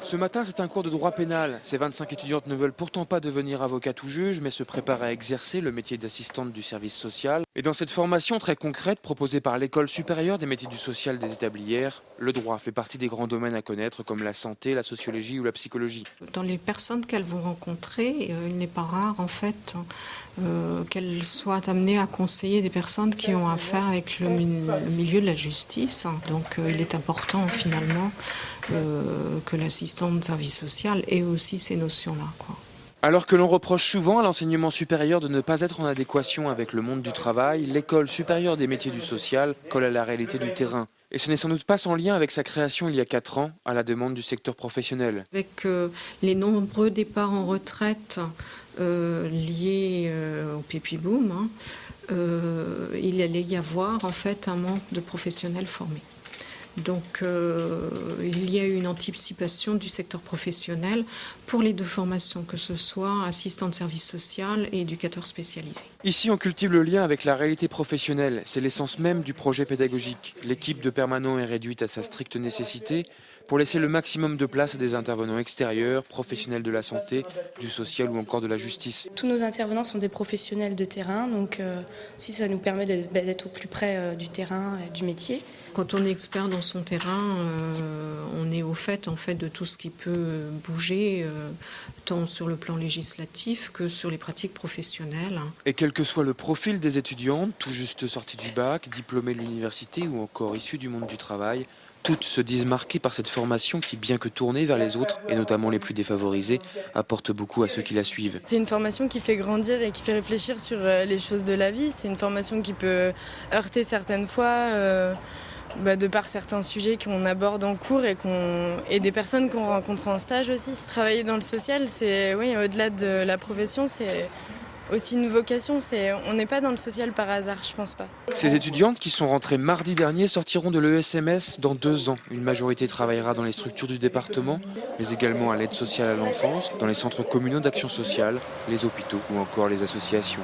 Ce matin, c'est un cours de droit pénal. Ces 25 étudiantes ne veulent pourtant pas devenir avocates ou juges, mais se préparent à exercer le métier d'assistante du service social. Et dans cette formation très concrète proposée par l'École supérieure des métiers du social des Établières, le droit fait partie des grands domaines à connaître comme la santé, la sociologie ou la psychologie. Dans les personnes qu'elles vont rencontrer, il n'est pas rare en fait qu'elles soient amenées à conseiller des personnes qui ont affaire avec le milieu de la justice. Donc il est important finalement que l'assistant de service social ait aussi ces notions-là, quoi. Alors que l'on reproche souvent à l'enseignement supérieur de ne pas être en adéquation avec le monde du travail, l'École supérieure des métiers du social colle à la réalité du terrain. Et ce n'est sans doute pas sans lien avec sa création il y a 4 ans, à la demande du secteur professionnel. Avec les nombreux départs en retraite liés au baby boom, il allait y avoir en fait un manque de professionnels formés. Donc il y a eu une anticipation du secteur professionnel pour les deux formations, que ce soit assistant de service social et éducateur spécialisé. Ici, on cultive le lien avec la réalité professionnelle. C'est l'essence même du projet pédagogique. L'équipe de permanents est réduite à sa stricte nécessité pour laisser le maximum de place à des intervenants extérieurs, professionnels de la santé, du social ou encore de la justice. Tous nos intervenants sont des professionnels de terrain, donc si ça nous permet d'être au plus près du terrain et du métier. Quand on est expert dans son terrain, on est au fait, en fait de tout ce qui peut bouger, tant sur le plan législatif que sur les pratiques professionnelles. Et quel que soit le profil des étudiantes, tout juste sorties du bac, diplômées de l'université ou encore issues du monde du travail, toutes se disent marquées par cette formation qui, bien que tournée vers les autres, et notamment les plus défavorisés, apporte beaucoup à ceux qui la suivent. C'est une formation qui fait grandir et qui fait réfléchir sur les choses de la vie. C'est une formation qui peut heurter certaines fois de par certains sujets qu'on aborde en cours et des personnes qu'on rencontre en stage aussi. Travailler dans le social, c'est au-delà de la profession, c'est aussi une vocation. On n'est pas dans le social par hasard, je pense pas. Ces étudiantes qui sont rentrées mardi dernier sortiront de l'ESMS dans 2 ans. Une majorité travaillera dans les structures du département, mais également à l'aide sociale à l'enfance, dans les centres communaux d'action sociale, les hôpitaux ou encore les associations.